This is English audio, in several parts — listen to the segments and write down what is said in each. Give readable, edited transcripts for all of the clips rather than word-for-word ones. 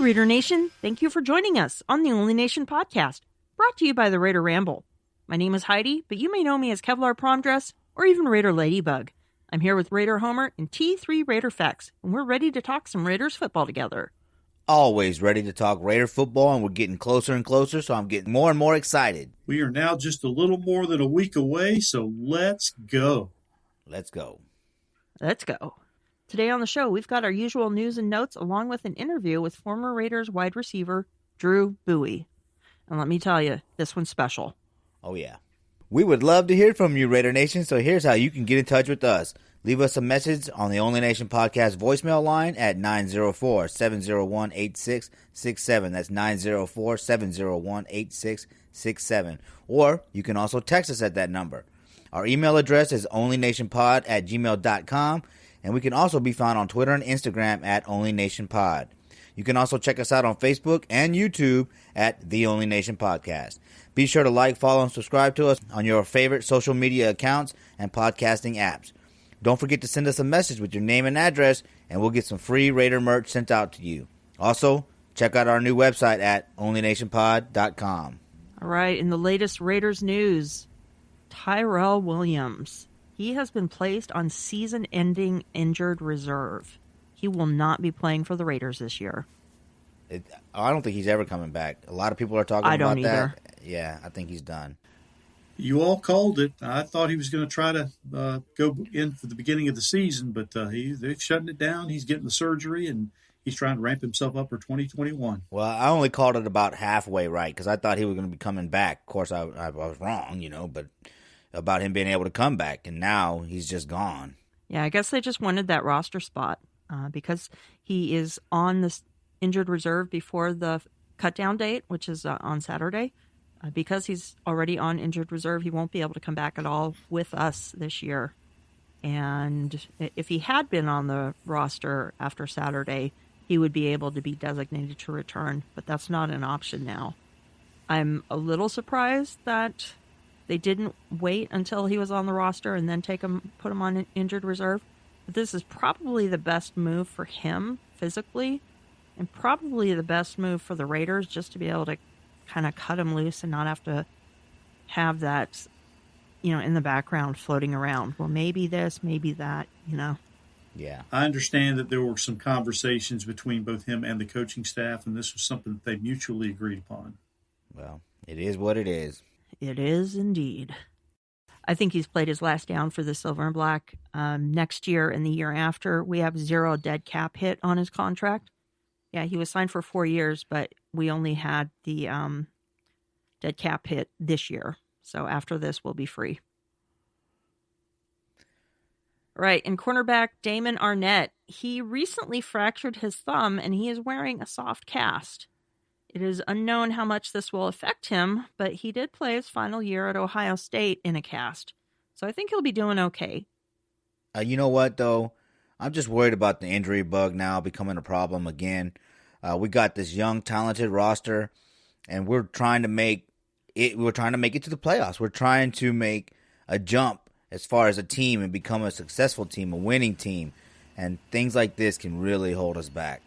Raider Nation. Thank you for joining us on the Only Nation podcast, brought to you by the Raider Ramble. My name is Heidi, but you may know me as Kevlar Prom Dress or even Raider Ladybug. I'm here with Raider Homer and T3 Raider Fex, and we're ready to talk some Raiders football together. Always ready to talk Raider football, and we're getting closer and closer, so I'm getting more and more excited. We are now just a little more than a week away, so let's go. Let's go. Let's go. Today on the show, we've got our usual news and notes along with an interview with former Raiders wide receiver Drew Buie. And let me tell you, this one's special. Oh, yeah. We would love to hear from you, Raider Nation, so here's how you can get in touch with us. Leave us a message on the Only Nation podcast voicemail line at 904-701-8667. That's 904-701-8667. Or you can also text us at that number. Our email address is onlynationpod@gmail.com, and we can also be found on Twitter and Instagram at onlynationpod. You can also check us out on Facebook and YouTube at The Only Nation Podcast. Be sure to like, follow, and subscribe to us on your favorite social media accounts and podcasting apps. Don't forget to send us a message with your name and address, and we'll get some free Raider merch sent out to you. Also, check out our new website at onlynationpod.com. All right, in the latest Raiders news, Tyrell Williams. He has been placed on season-ending injured reserve. He will not be playing for the Raiders this year. I don't think he's ever coming back. A lot of people are talking about that. I don't either. Yeah, I think he's done. You all called it. I thought he was going to try to go in for the beginning of the season, but they're shutting it down. He's getting the surgery, and he's trying to ramp himself up for 2021. Well, I only called it about halfway right because I thought he was going to be coming back. Of course, I was wrong, but about him being able to come back, and now he's just gone. Yeah, I guess they just wanted that roster spot because he is on this injured reserve before the cut-down date, which is on Saturday. Because he's already on injured reserve, he won't be able to come back at all with us this year. And if he had been on the roster after Saturday, he would be able to be designated to return, but that's not an option now. I'm a little surprised that they didn't wait until he was on the roster and then put him on injured reserve. But this is probably the best move for him physically, and probably the best move for the Raiders just to be able to kind of cut him loose and not have to have that, in the background floating around. Well, maybe this, maybe that, Yeah. I understand that there were some conversations between both him and the coaching staff, and this was something that they mutually agreed upon. Well, it is what it is. It is indeed. I think he's played his last down for the Silver and Black. Next year and the year after, we have 0 dead cap hit on his contract. Yeah, he was signed for 4 years, but we only had the dead cap hit this year. So after this, we'll be free. Right, and cornerback Damon Arnett. He recently fractured his thumb, and he is wearing a soft cast. It is unknown how much this will affect him, but he did play his final year at Ohio State in a cast. So I think he'll be doing okay. You know what, though? I'm just worried about the injury bug now becoming a problem again. We got this young, talented roster, and we're trying to make it. We're trying to make it to the playoffs. We're trying to make a jump as far as a team and become a successful team, a winning team, and things like this can really hold us back.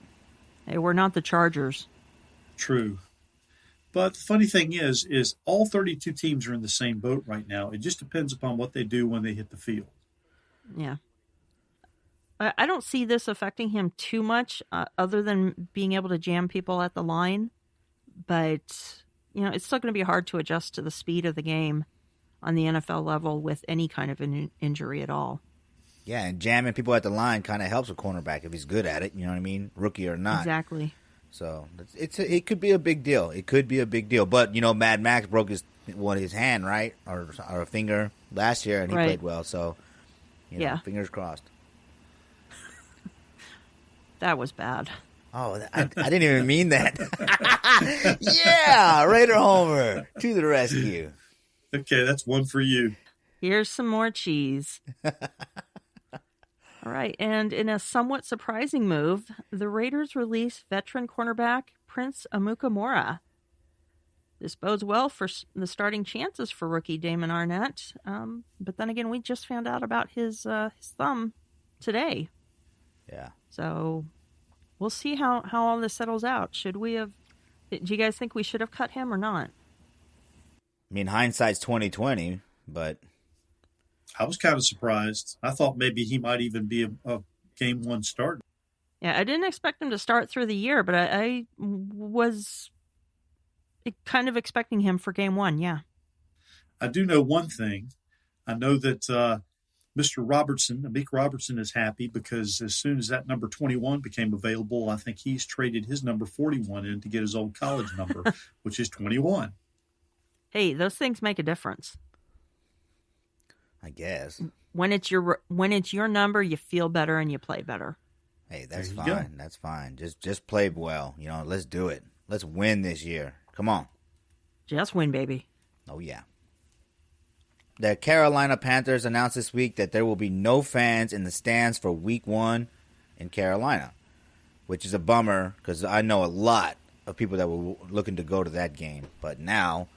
Hey, we're not the Chargers. True. But the funny thing is all 32 teams are in the same boat right now. It just depends upon what they do when they hit the field. Yeah. I don't see this affecting him too much other than being able to jam people at the line. But, it's still going to be hard to adjust to the speed of the game on the NFL level with any kind of an injury at all. Yeah, and jamming people at the line kind of helps a cornerback if he's good at it, you know what I mean? Rookie or not. Exactly. So it could be a big deal. It could be a big deal. But, Mad Max broke his hand, right? Or a finger last year, and he played well. So, fingers crossed. That was bad. Oh, I didn't even mean that. Yeah, Raider Homer to the rescue. Okay, that's one for you. Here's some more cheese. All right, and in a somewhat surprising move, the Raiders released veteran cornerback Prince Amukamara. This bodes well for the starting chances for rookie Damon Arnett. But then again, we just found out about his thumb today. Yeah. So we'll see how all this settles out. Do you guys think we should have cut him or not? I mean, hindsight's 2020, but I was kind of surprised. I thought maybe he might even be a game one starter. Yeah, I didn't expect him to start through the year, but I was kind of expecting him for game one, yeah. I do know one thing. I know that Mr. Robertson, Amik Robertson, is happy because as soon as that number 21 became available, I think he's traded his number 41 in to get his old college number, which is 21. Hey, those things make a difference. I guess. When it's your number, you feel better and you play better. Hey, that's fine. That's fine. Just play well. Let's do it. Let's win this year. Come on. Just win, baby. Oh, yeah. The Carolina Panthers announced this week that there will be no fans in the stands for Week 1 in Carolina, which is a bummer because I know a lot of people that were looking to go to that game. But now,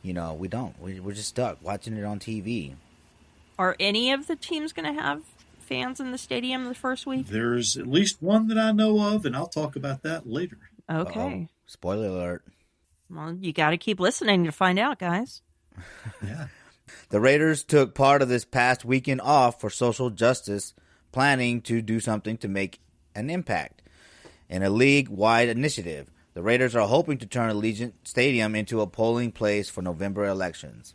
we don't. We're just stuck watching it on TV. Are any of the teams going to have fans in the stadium the first week? There's at least one that I know of, and I'll talk about that later. Okay. Spoiler alert. Well, you got to keep listening to find out, guys. Yeah. The Raiders took part of this past weekend off for social justice, planning to do something to make an impact. In a league-wide initiative, the Raiders are hoping to turn Allegiant Stadium into a polling place for November elections.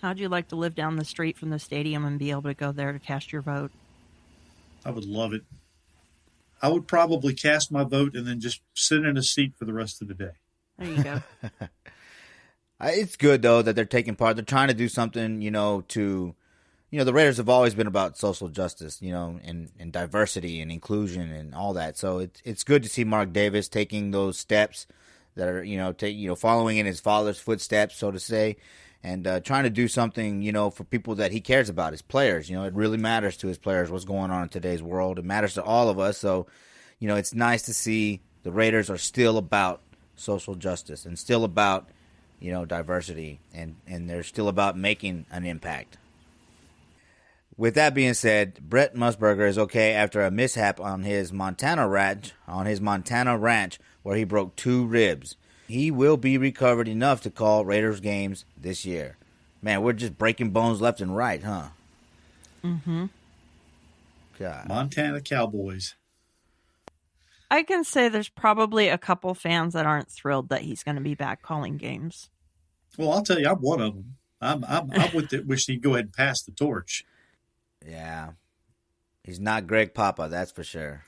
How'd you like to live down the street from the stadium and be able to go there to cast your vote? I would love it. I would probably cast my vote and then just sit in a seat for the rest of the day. There you go. It's good, though, that they're taking part. They're trying to do something, the Raiders have always been about social justice, and diversity and inclusion and all that. So it's good to see Mark Davis taking those steps that are, following in his father's footsteps, so to say, and trying to do something, for people that he cares about, his players. It really matters to his players what's going on in today's world. It matters to all of us. So, it's nice to see the Raiders are still about social justice and still about diversity, and they're still about making an impact. With that being said, Brent Musburger is okay after a mishap on his Montana ranch, where he broke 2 ribs. He will be recovered enough to call Raiders games this year. Man, we're just breaking bones left and right, huh? Mm-hmm. God. Montana Cowboys. I can say there's probably a couple fans that aren't thrilled that he's going to be back calling games. Well, I'll tell you, I'm one of them. I'm with it. Wish he'd go ahead and pass the torch. Yeah, he's not Greg Papa, that's for sure.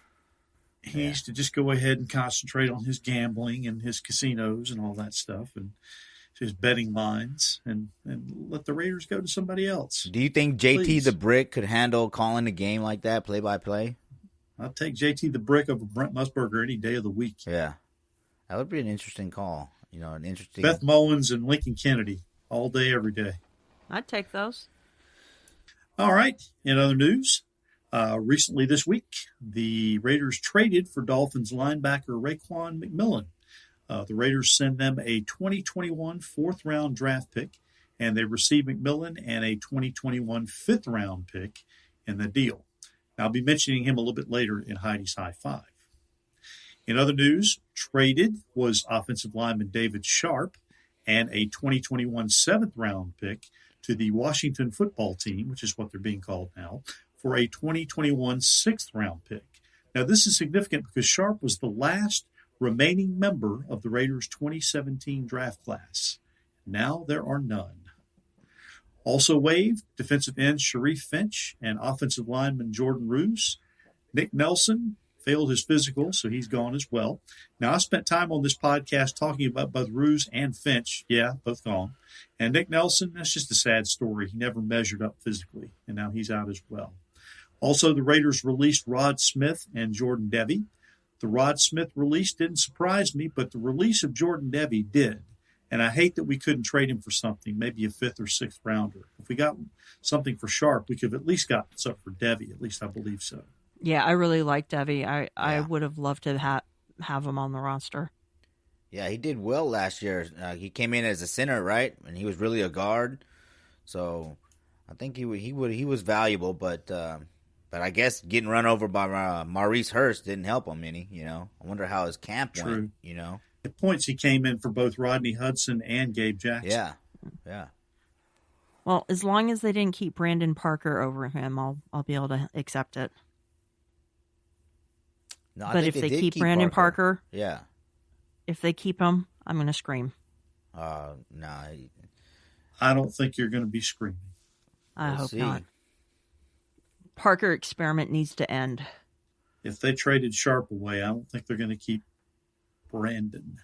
He needs to just go ahead and concentrate on his gambling and his casinos and all that stuff, and his betting lines, and let the Raiders go to somebody else. Do you think JT the Brick could handle calling a game like that, play-by-play? I'll take JT the Brick over Brent Musburger any day of the week. Yeah, that would be an interesting call. An interesting. Beth Mowins and Lincoln Kennedy all day, every day. I'd take those. All right. In other news, recently this week, the Raiders traded for Dolphins linebacker Raekwon McMillan. The Raiders send them a 2021 fourth-round draft pick, and they receive McMillan and a 2021 fifth-round pick in the deal. Now, I'll be mentioning him a little bit later in Heidi's High Five. In other news, traded was offensive lineman David Sharp and a 2021 seventh-round pick to the Washington football team, which is what they're being called now, for a 2021 sixth-round pick. Now, this is significant because Sharp was the last remaining member of the Raiders' 2017 draft class. Now there are none. Also waived, defensive end Sharif Finch and offensive lineman Jordan Roos. Nick Nelson failed his physical, so he's gone as well. Now, I spent time on this podcast talking about both Roos and Finch. Yeah, both gone. And Nick Nelson, that's just a sad story. He never measured up physically, and now he's out as well. Also, the Raiders released Rod Smith and Jordan Devey. The Rod Smith release didn't surprise me, but the release of Jordan Devey did. And I hate that we couldn't trade him for something, maybe a fifth or sixth rounder. If we got something for Sharp, we could have at least gotten something for Devey. At least I believe so. Yeah, I really like Devey. I would have loved to have him on the roster. Yeah, he did well last year. He came in as a center, right? And he was really a guard. So I think he was valuable, but But I guess getting run over by Maurice Hurst didn't help him any, I wonder how his camp went, At points, he came in for both Rodney Hudson and Gabe Jackson. Yeah. Well, as long as they didn't keep Brandon Parker over him, I'll be able to accept it. No, but if they keep Brandon Parker, yeah, if they keep him, I'm going to scream. No. I don't think you're going to be screaming. I hope not. Parker experiment needs to end. If they traded Sharp away, I don't think they're going to keep Brandon.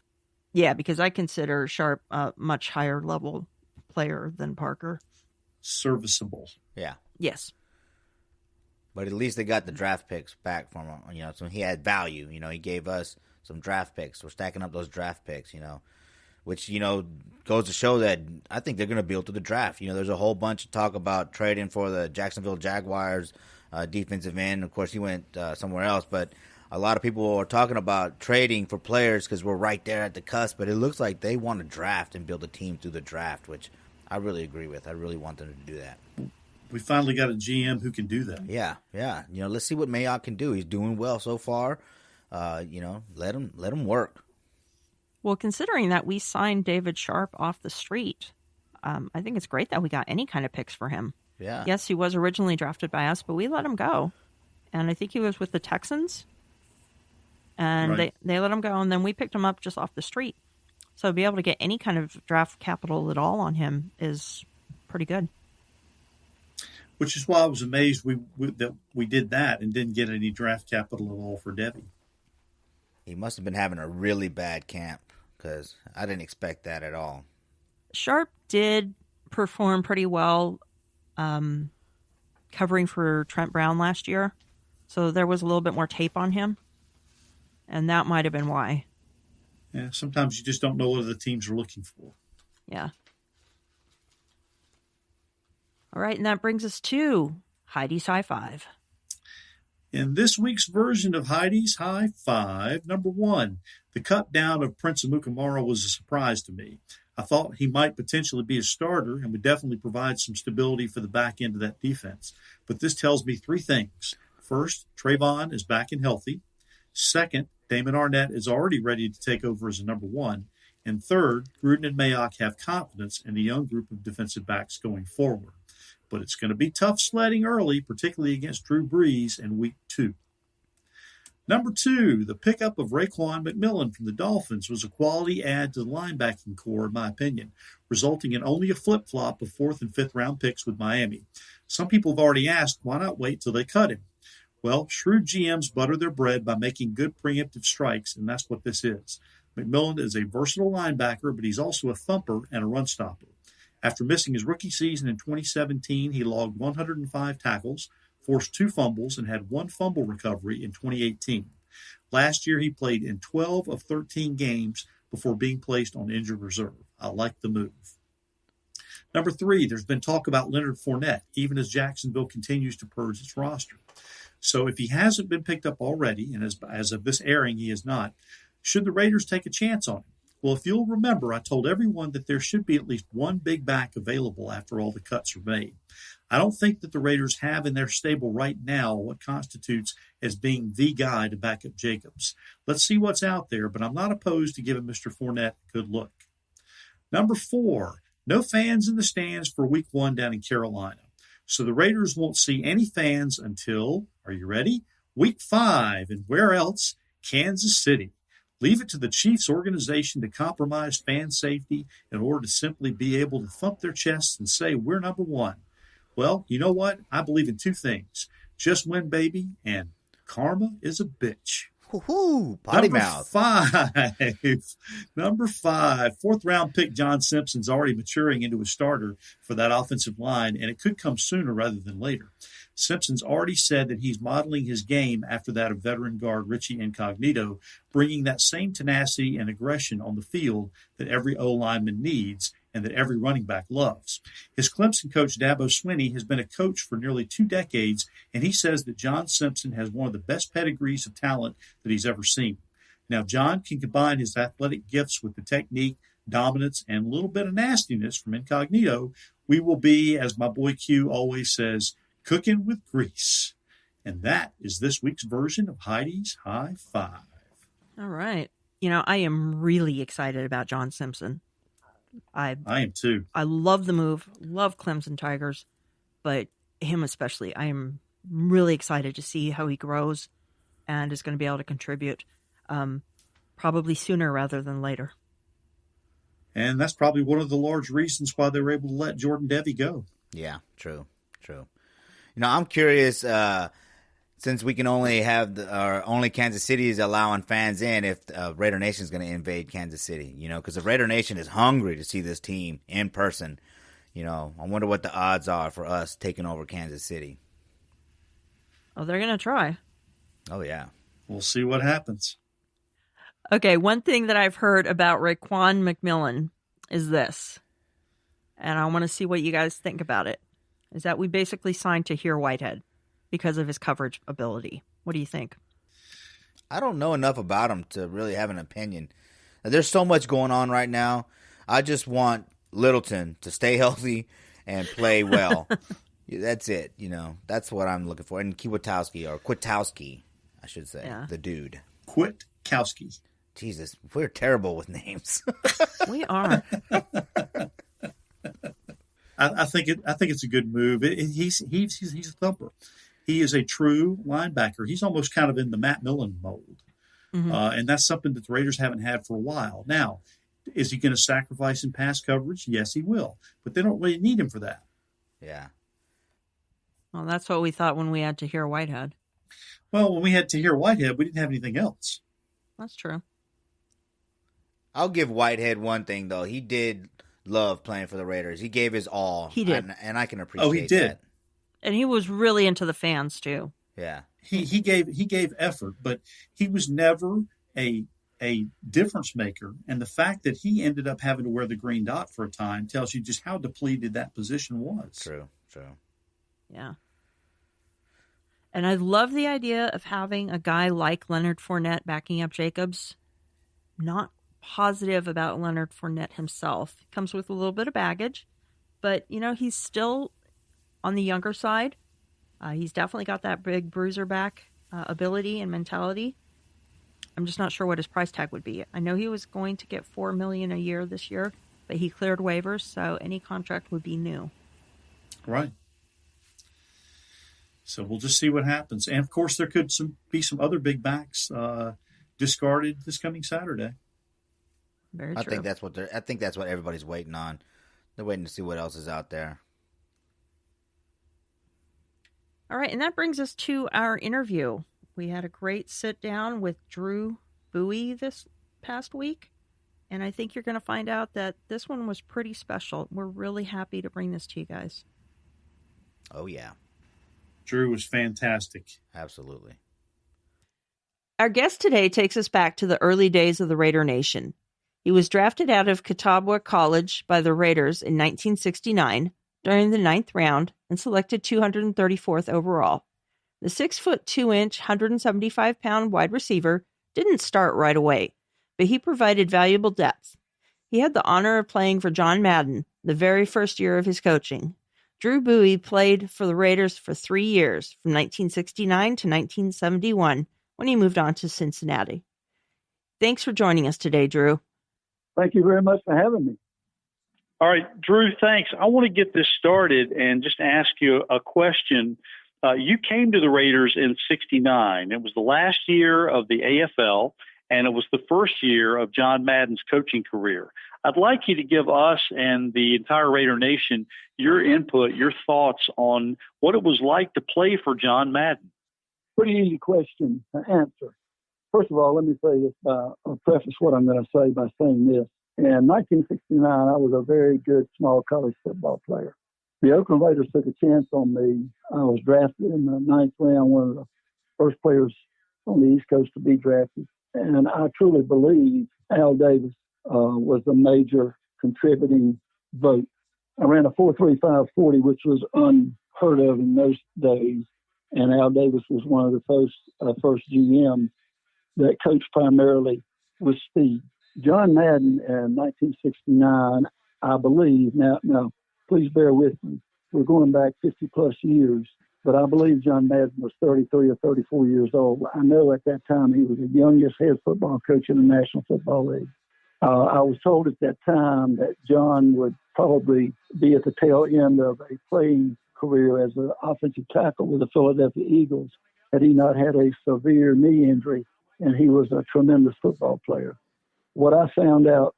Yeah, because I consider Sharp a much higher level player than Parker. Serviceable. Yeah. Yes. But at least they got the draft picks back from him, so he had value. He gave us some draft picks. We're stacking up those draft picks, which, goes to show that I think they're going to build to the draft. There's a whole bunch of talk about trading for the Jacksonville Jaguars defensive end. Of course, he went somewhere else, but a lot of people are talking about trading for players because we're right there at the cusp, but it looks like they want to draft and build a team through the draft, which I really agree with. I really want them to do that. We finally got a GM who can do that. Yeah. Let's see what Mayock can do. He's doing well so far. Let him work. Well, considering that we signed David Sharp off the street, I think it's great that we got any kind of picks for him. Yeah. Yes, he was originally drafted by us, but we let him go. And I think he was with the Texans. And right. they let him go, and then we picked him up just off the street. So to be able to get any kind of draft capital at all on him is pretty good. Which is why I was amazed that we did that and didn't get any draft capital at all for Debbie. He must have been having a really bad camp because I didn't expect that at all. Sharp did perform pretty well covering for Trent Brown last year. So there was a little bit more tape on him. And that might have been why. Yeah, sometimes you just don't know what the teams are looking for. Yeah. All right, and that brings us to Heidi's High Five. In this week's version of Heidi's High Five, number 1, the cut down of Prince Amukamara was a surprise to me. I thought he might potentially be a starter and would definitely provide some stability for the back end of that defense. But this tells me 3 things. First, Trayvon is back and healthy. Second, Damon Arnett is already ready to take over as a number 1. And third, Gruden and Mayock have confidence in the young group of defensive backs going forward. But it's going to be tough sledding early, particularly against Drew Buie in week 2. Number 2, the pickup of Raekwon McMillan from the Dolphins was a quality add to the linebacking core, in my opinion, resulting in only a flip-flop of 4th and 5th round picks with Miami. Some people have already asked, why not wait till they cut him? Well, shrewd GMs butter their bread by making good preemptive strikes, and that's what this is. McMillan is a versatile linebacker, but he's also a thumper and a run stopper. After missing his rookie season in 2017, he logged 105 tackles, forced 2 fumbles, and had 1 fumble recovery in 2018. Last year, he played in 12 of 13 games before being placed on injured reserve. I like the move. Number 3, there's been talk about Leonard Fournette, even as Jacksonville continues to purge its roster. So if he hasn't been picked up already, and as of this airing he is not, should the Raiders take a chance on him? Well, if you'll remember, I told everyone that there should be at least 1 big back available after all the cuts are made. I don't think that the Raiders have in their stable right now what constitutes as being the guy to back up Jacobs. Let's see what's out there, but I'm not opposed to giving Mr. Fournette a good look. Number 4, no fans in the stands for week 1 down in Carolina. So the Raiders won't see any fans until, are you ready? Week 5, and where else? Kansas City. Leave it to the Chiefs organization to compromise fan safety in order to simply be able to thump their chests and say, we're number 1. Well, you know what? I believe in 2 things. Just win, baby, and karma is a bitch. Woohoo! Potty mouth. 5. Number 5. 4th round pick John Simpson's already maturing into a starter for that offensive line, and it could come sooner rather than later. Simpson's already said that he's modeling his game after that of veteran guard Richie Incognito, bringing that same tenacity and aggression on the field that every O-lineman needs and that every running back loves. His Clemson coach, Dabo Swinney, has been a coach for nearly 2 decades, and he says that John Simpson has one of the best pedigrees of talent that he's ever seen. Now, John can combine his athletic gifts with the technique, dominance, and a little bit of nastiness from Incognito. We will be, as my boy Q always says, cooking with grease. And that is this week's version of Heidi's High Five. All right. I am really excited about John Simpson. I am too. I love the move, love Clemson Tigers, but him especially. I am really excited to see how he grows and is going to be able to contribute probably sooner rather than later. And that's probably one of the large reasons why they were able to let Jordan Devey go. Yeah, true. I'm curious, since we can only have only Kansas City is allowing fans in, if Raider Nation is going to invade Kansas City, because the Raider Nation is hungry to see this team in person. I wonder what the odds are for us taking over Kansas City. Oh, they're going to try. Oh, yeah. We'll see what happens. Okay, one thing that I've heard about Raekwon McMillan is this, and I want to see what you guys think about it, is that we basically signed Tahir Whitehead because of his coverage ability. What do you think? I don't know enough about him to really have an opinion. There's so much going on right now. I just want Littleton to stay healthy and play well. That's it. That's what I'm looking for. And Kwiatkowski, I should say, the dude. Kwiatkowski. Jesus, we're terrible with names. We are. I think it's a good move. He's a thumper. He is a true linebacker. He's almost kind of in the Matt Millen mold. Mm-hmm. And that's something that the Raiders haven't had for a while. Now, is he going to sacrifice in pass coverage? Yes, he will. But they don't really need him for that. Yeah. Well, that's what we thought when we had Tahir Whitehead. Well, when we had Tahir Whitehead, we didn't have anything else. That's true. I'll give Whitehead one thing, though. He did love playing for the Raiders. He gave his all. He did. And I can appreciate that. Oh, he did. That. And he was really into the fans, too. Yeah. He gave effort, but he was never a difference maker. And the fact that he ended up having to wear the green dot for a time tells you just how depleted that position was. True. Yeah. And I love the idea of having a guy like Leonard Fournette backing up Jacobs. Not positive about Leonard Fournette himself. He comes with a little bit of baggage, but, he's still on the younger side. He's definitely got that big bruiser back ability and mentality. I'm just not sure what his price tag would be. I know he was going to get $4 million a year this year, but he cleared waivers, so any contract would be new. Right. So we'll just see what happens. And, of course, there could be some other big backs discarded this coming Saturday. Very true. I think that's what everybody's waiting on. They're waiting to see what else is out there. All right, and that brings us to our interview. We had a great sit down with Drew Buie this past week, and I think you're going to find out that this one was pretty special. We're really happy to bring this to you guys. Oh, yeah. Drew was fantastic. Absolutely. Our guest today takes us back to the early days of the Raider Nation. He was drafted out of Catawba College by the Raiders in 1969 during the 9th round and selected 234th overall. The 6'2", 175-pound wide receiver didn't start right away, but he provided valuable depth. He had the honor of playing for John Madden the very first year of his coaching. Drew Buie played for the Raiders for 3 years, from 1969 to 1971, when he moved on to Cincinnati. Thanks for joining us today, Drew. Thank you very much for having me. All right, Drew, thanks. I want to get this started and just ask you a question. You came to the Raiders in '69. It was the last year of the AFL, and it was the first year of John Madden's coaching career. I'd like you to give us and the entire Raider Nation your input, your thoughts on what it was like to play for John Madden. Pretty easy question to answer. First of all, let me say this. I'll preface what I'm going to say by saying this. In 1969, I was a very good small college football player. The Oakland Raiders took a chance on me. I was drafted in the 9th round, one of the first players on the East Coast to be drafted. And I truly believe Al Davis was a major contributing vote. I ran a 4.35 40, which was unheard of in those days. And Al Davis was one of the first GMs that coached primarily with speed. John Madden in 1969, I believe, now please bear with me, we're going back 50 plus years. but I believe John Madden was 33 or 34 years old. I know at that time he was the youngest head football coach in the National Football League. I was told at that time that John would probably be at the tail end of a playing career as an offensive tackle with the Philadelphia Eagles had he not had a severe knee injury, and he was a tremendous football player. What I found out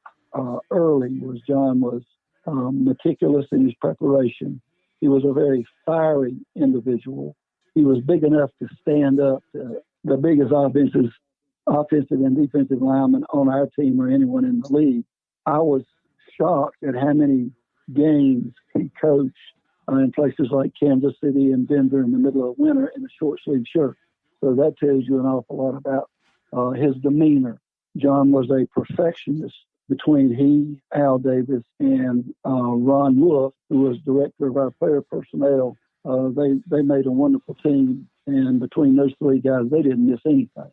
early was John was meticulous in his preparation. He was a very fiery individual. He was big enough to stand up to the biggest offensive and defensive linemen on our team or anyone in the league. I was shocked at how many games he coached in places like Kansas City and Denver in the middle of winter in a short sleeve shirt. So that tells you an awful lot about his demeanor. John was a perfectionist. Between he, Al Davis, and Ron Wolf, who was director of our player personnel, they made a wonderful team. And between those three guys, they didn't miss anything.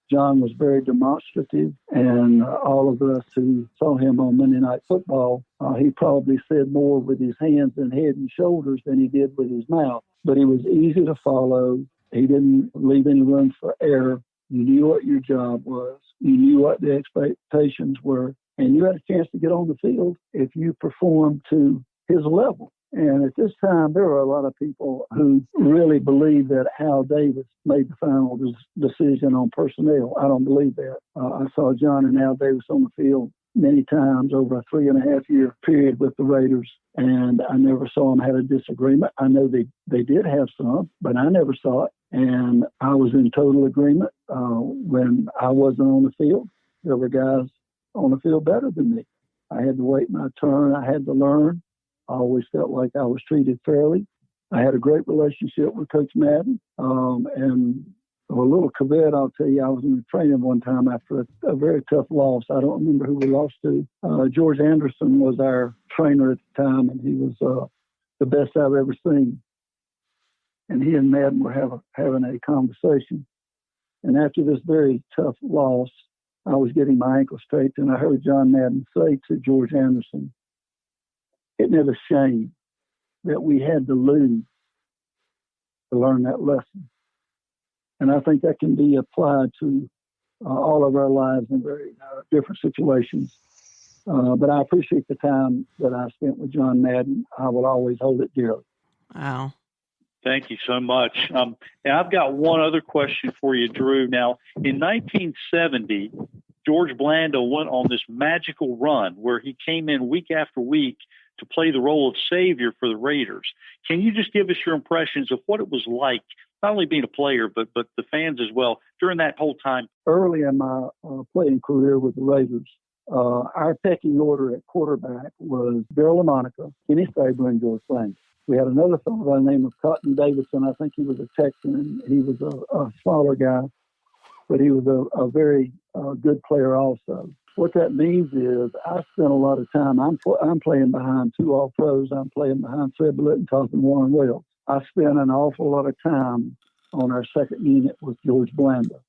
John was very demonstrative, and all of us who saw him on Monday Night Football, he probably said more with his hands and head and shoulders than he did with his mouth. But he was easy to follow. He didn't leave any room for error. You knew what your job was. You knew what the expectations were. And you had a chance to get on the field if you performed to his level. And at this time, there were a lot of people who really believed that Al Davis made the final decision on personnel. I don't believe that. I saw John and Al Davis on the field many times over a 3.5-year period with the Raiders, and I never saw them have a disagreement. I know they did have some, but I never saw it. And I was in total agreement when I wasn't on the field. There were guys on the field better than me. I had to wait my turn. I had to learn. I always felt like I was treated fairly. I had a great relationship with Coach Madden. And a little caveat, I'll tell you, I was in the training one time after a very tough loss. I don't remember who we lost to. George Anderson was our trainer at the time, and he was the best I've ever seen. And he and Madden were having a conversation. And after this very tough loss, I was getting my ankle straight, and I heard John Madden say to George Anderson, "Isn't it a shame that we had to lose to learn that lesson?" And I think that can be applied to all of our lives in very different situations. But I appreciate the time that I spent with John Madden. I will always hold it dearly. Wow. Thank you so much. And I've got one other question for you, Drew. Now, in 1970, George Blanda went on this magical run where he came in week after week to play the role of savior for the Raiders. Can you just give us your impressions of what it was like, not only being a player, but the fans as well, during that whole time? Early in my playing career with the Raiders, our pecking order at quarterback was Bill LaMonica, Kenny Stabler, and George Blanda. We had another fellow by the name of Cotton Davidson. I think he was a Texan, and he was a smaller guy, but he was a very good player also. What that means is I spent a lot of time. I'm playing behind two All-Pros. I'm playing behind Fred Biletnikoff and Warren Wells. I spent an awful lot of time on our second unit with George Blanda.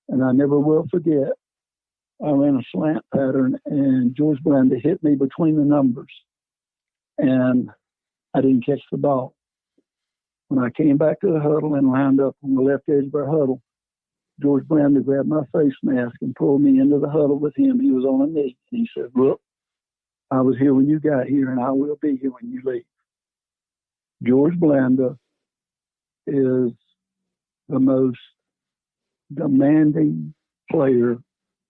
And I never will forget, I ran a slant pattern, and George Blanda hit me between the numbers. And I didn't catch the ball. When I came back to the huddle and lined up on the left edge of our huddle, George Blanda grabbed my face mask and pulled me into the huddle with him. He was on a knee. He said, "Look, I was here when you got here, and I will be here when you leave." George Blanda is the most demanding player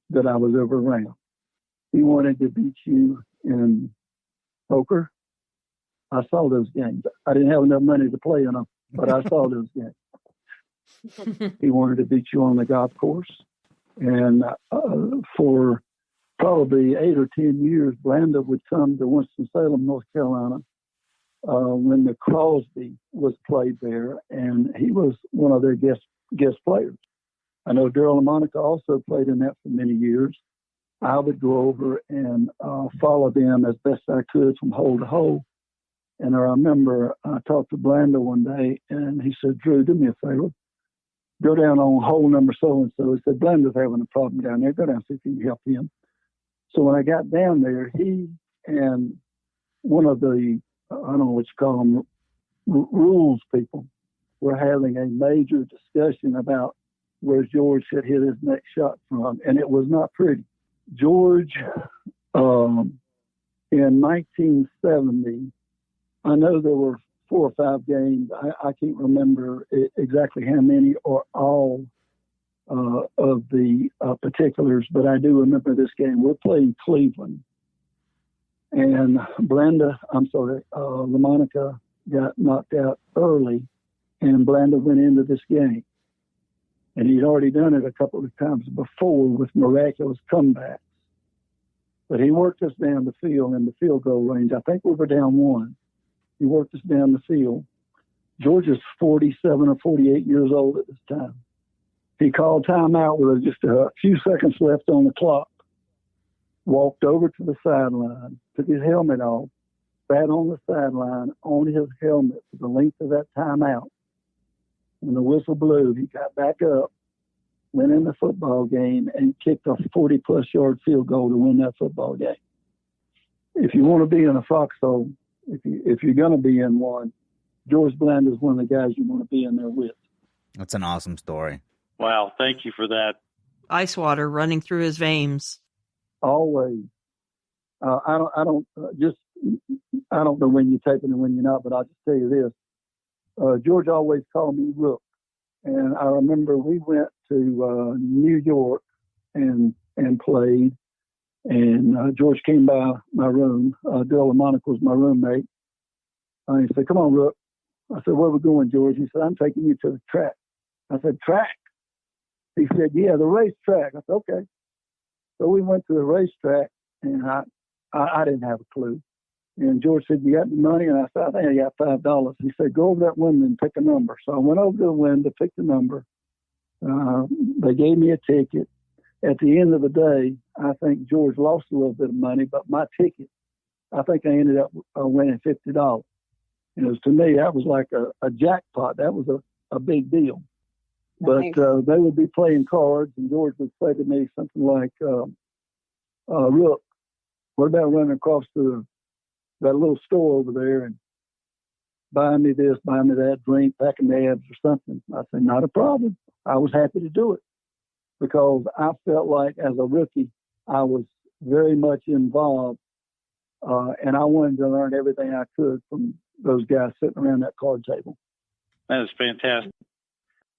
that I was ever around. He wanted to beat you in poker. I saw those games. I didn't have enough money to play in them, but I saw those games. He wanted to beat you on the golf course. And for probably 8 or 10 years, Blanda would come to Winston-Salem, North Carolina, when the Crosby was played there, and he was one of their guest players. I know Daryl LaMonica also played in that for many years. I would go over and follow them as best I could from hole to hole. And I remember I talked to Blanda one day, and he said, "Drew, do me a favor. Go down on hole number so-and-so." He said, "Blanda's having a problem down there. Go down and see if you can help him." So when I got down there, he and one of the, I don't know what you call them, rules people were having a major discussion about where George had hit his next shot from, and it was not pretty. George, in 1970, I know there were 4 or 5 games. I can't remember exactly how many or all of the particulars, but I do remember this game. We're playing Cleveland, and LaMonica got knocked out early, and Blanda went into this game. And he'd already done it a couple of times before with miraculous comebacks. But he worked us down the field in the field goal range. I think we were down 1. He worked us down the field. George is 47 or 48 years old at this time. He called timeout with just a few seconds left on the clock, walked over to the sideline, took his helmet off, sat on the sideline on his helmet for the length of that timeout. When the whistle blew, he got back up, went in the football game, and kicked a 40-plus yard field goal to win that football game. If you want to be in a foxhole, if you're going to be in one, George Blanda is one of the guys you want to be in there with. That's an awesome story. Wow, thank you for that. Ice water running through his veins. Always. I don't know when you're taping and when you're not, but I'll just tell you this. George always called me Rook. And I remember we went to New York and played. And George came by my room. Bill LaMonica was my roommate. He said, "Come on, Rook." I said, "Where are we going, George?" He said, "I'm taking you to the track." I said, "Track?" He said, "Yeah, the racetrack." I said, "Okay." So we went to the racetrack, and I didn't have a clue. And George said, "You got any money?" And I said, "I think I got $5. He said, "Go over that window and pick a number." So I went over to the window, picked a number. They gave me a ticket. At the end of the day, I think George lost a little bit of money, but my ticket, I think I ended up winning $50. And it was, to me, that was like a jackpot. That was a big deal. Nice. But they would be playing cards, and George would say to me something like, "Look, what about running across to that little store over there and buy me this, buy me that, drink, pack of nabs or something?" I said, "Not a problem." I was happy to do it because I felt like as a rookie, I was very much involved, and I wanted to learn everything I could from those guys sitting around that card table. That is fantastic.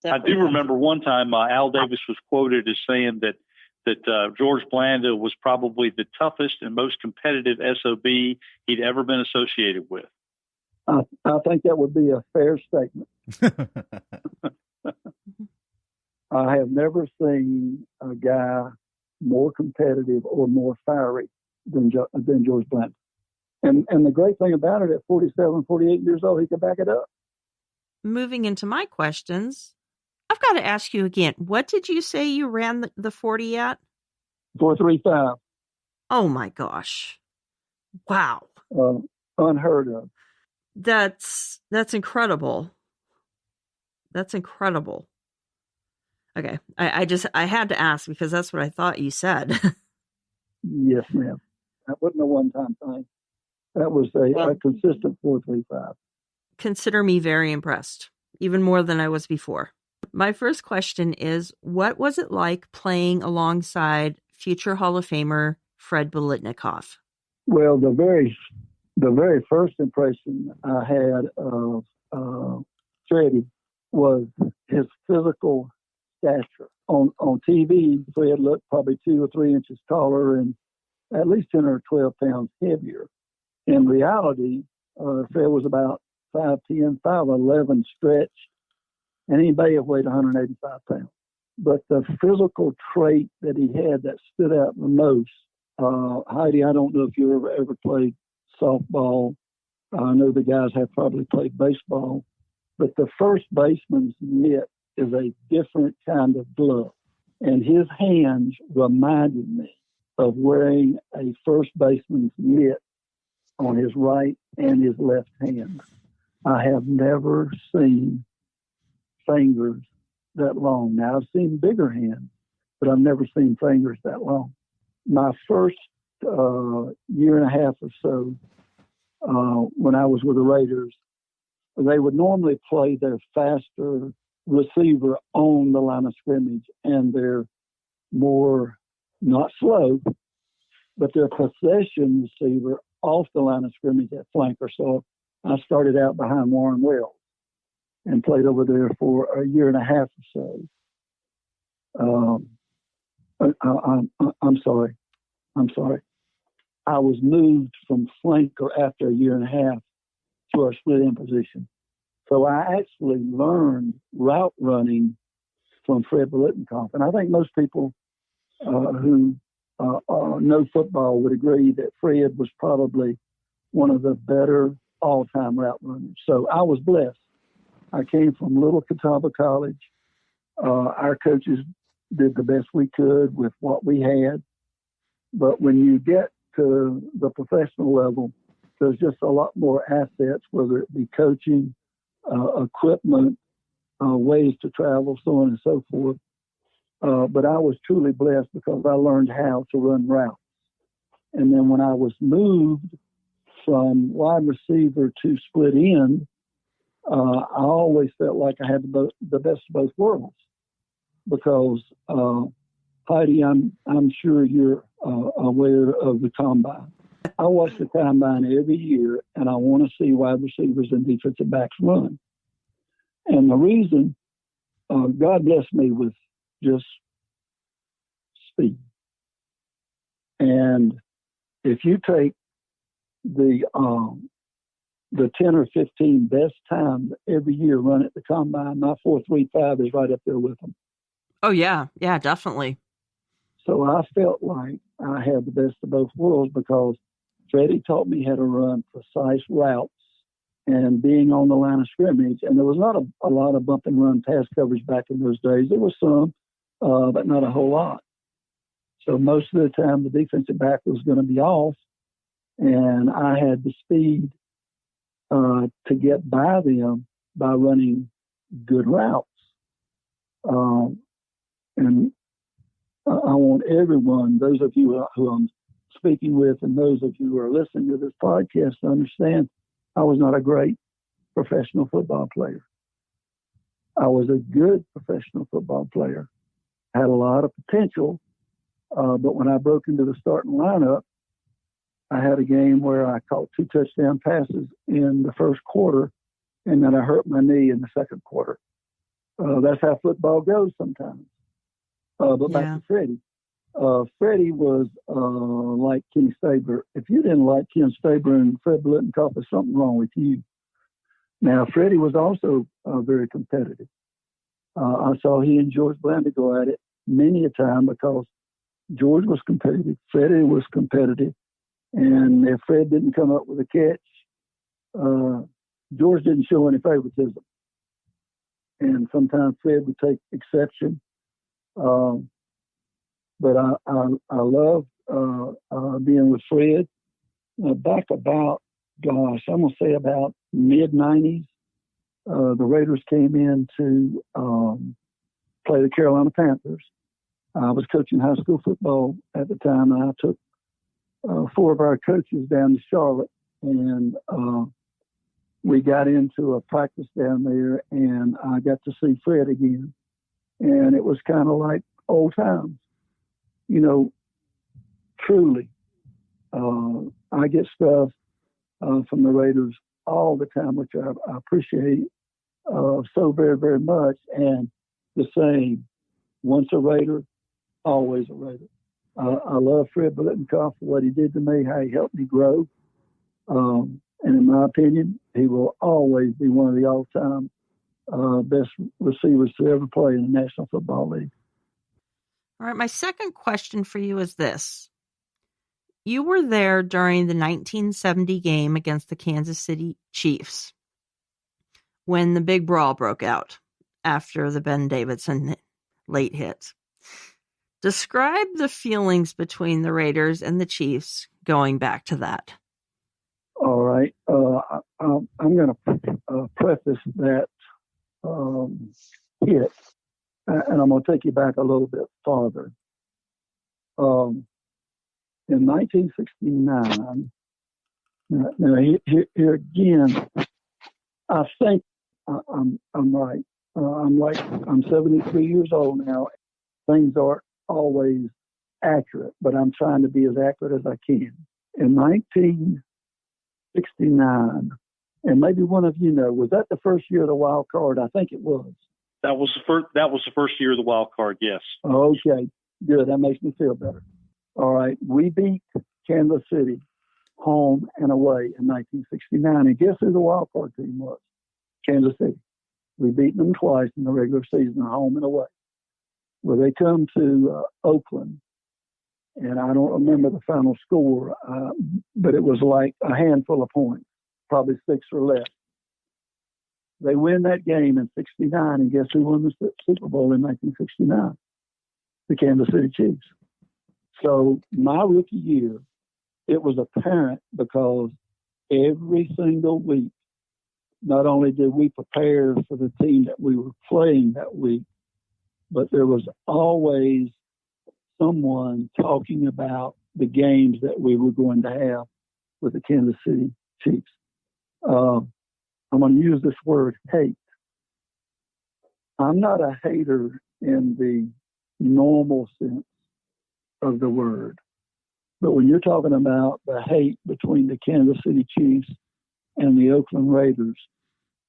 Definitely. I do remember one time Al Davis was quoted as saying that George Blanda was probably the toughest and most competitive SOB he'd ever been associated with. I think that would be a fair statement. I have never seen a guy more competitive or more fiery than George Blanda. And the great thing about it, at 47, 48 years old, he could back it up. Moving into my questions, I've got to ask you again, what did you say you ran the 40 at? 4.35. Oh my gosh. Wow. Unheard of. That's incredible. That's incredible. Okay. I had to ask because that's what I thought you said. Yes, ma'am. That wasn't a one-time thing. That was a consistent 4.35. Consider me very impressed, even more than I was before. My first question is, what was it like playing alongside future Hall of Famer Fred Biletnikoff? Well, the very first impression I had of Freddie was his physical stature. On TV, Fred looked probably 2 or 3 inches taller and at least 10 or 12 pounds heavier. In reality, Fred was about 5'10", 5'11", stretched, and he may have weighed 185 pounds. But the physical trait that he had that stood out the most, Heidi, I don't know if you ever played softball. I know the guys have probably played baseball, but the first baseman's mitt is a different kind of glove. And his hands reminded me of wearing a first baseman's mitt on his right and his left hand. I have never seen fingers that long. Now, I've seen bigger hands, but I've never seen fingers that long. My first year and a half or so, when I was with the Raiders, they would normally play their faster receiver on the line of scrimmage and their more, not slow, but their possession receiver off the line of scrimmage at flanker. So I started out behind Warren Wells and played over there for a year and a half or so. I'm sorry. I was moved from flanker after a year and a half to our split end position. So I actually learned route running from Fred Biletnikoff. And I think most people who know football would agree that Fred was probably one of the better all-time route runners. So I was blessed. I came from Little Catawba College. Our coaches did the best we could with what we had. But when you get to the professional level, there's just a lot more assets, whether it be coaching, equipment, ways to travel, so on and so forth. But I was truly blessed because I learned how to run routes. And then when I was moved from wide receiver to split end, I always felt like I had the best of both worlds because, Heidi, I'm sure you're aware of the combine. I watch the combine every year, and I want to see wide receivers and defensive backs run. And the reason, God blessed me with just speed. And if you take the 10 or 15 best times every year run at the combine, my 4.35 is right up there with them. Oh, yeah. Yeah, definitely. So I felt like I had the best of both worlds because Freddie taught me how to run precise routes and being on the line of scrimmage. And there was not a lot of bump and run pass coverage back in those days. There was some, but not a whole lot. So most of the time the defensive back was going to be off, and I had the speed to get by them by running good routes. And I want everyone, those of you who I'm speaking with and those of you who are listening to this podcast, to understand I was not a great professional football player. I was a good professional football player, had a lot of potential, but when I broke into the starting lineup, I had a game where I caught 2 touchdown passes in the first quarter, and then I hurt my knee in the second quarter. That's how football goes sometimes. But back to Freddie. Freddie was like Kenny Stabler. If you didn't like Ken Stabler and Fred Biletnikoff, there's something wrong with you. Now, Freddie was also very competitive. I saw he and George Blanda go at it many a time because George was competitive, Freddie was competitive, and if Fred didn't come up with a catch, George didn't show any favoritism. And sometimes Fred would take exception. But I loved being with Fred. Back about, I'm going to say about mid-90s, the Raiders came in to play the Carolina Panthers. I was coaching high school football at the time, and I took 4 of our coaches down to Charlotte, and we got into a practice down there, and I got to see Fred again. And it was kind of like old times. You know, truly, I get stuff from the Raiders all the time, which I appreciate so very, very much. And the saying, once a Raider, always a Raider. I love Fred Biletnikoff for what he did to me, how he helped me grow. And in my opinion, he will always be one of the all-time best receivers to ever play in the National Football League. All right, my second question for you is this. You were there during the 1970 game against the Kansas City Chiefs when the big brawl broke out after the Ben Davidson late hit. Describe the feelings between the Raiders and the Chiefs going back to that. All right. I'm going to preface that hit, and I'm going to take you back a little bit farther. In 1969, now here again, I think I'm right. I'm 73 years old now. Things aren't always accurate, but I'm trying to be as accurate as I can. In 1969, and maybe one of you know, was that the first year of the wild card? I think it was. That was the first year of the wild card. Yes. Okay, good. That makes me feel better. All right, we beat Kansas City home and away in 1969, and guess who the wild card team was? Kansas City. We beat them twice in the regular season, home and away. Well, they come to Oakland, and I don't remember the final score, but it was like a handful of points, probably 6 or less. They win that game in 69, and guess who won the Super Bowl in 1969? The Kansas City Chiefs. So my rookie year, it was apparent because every single week, not only did we prepare for the team that we were playing that week, but there was always someone talking about the games that we were going to have with the Kansas City Chiefs. I'm going to use this word hate. I'm not a hater in the normal sense of the word. But when you're talking about the hate between the Kansas City Chiefs and the Oakland Raiders,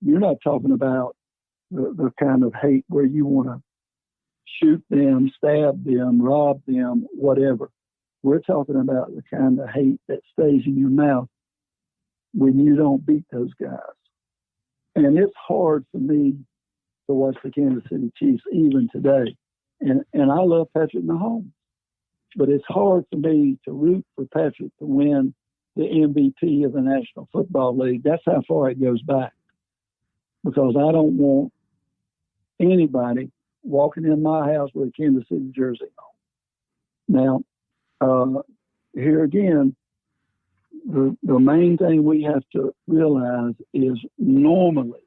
you're not talking about the kind of hate where you want to shoot them, stab them, rob them, whatever. We're talking about the kind of hate that stays in your mouth when you don't beat those guys. And it's hard for me to watch the Kansas City Chiefs even today. And I love Patrick Mahomes. But it's hard for me to root for Patrick to win the MVP of the National Football League. That's how far it goes back. Because I don't want anybody walking in my house with a Kansas City jersey on. Now, here again, the main thing we have to realize is normally,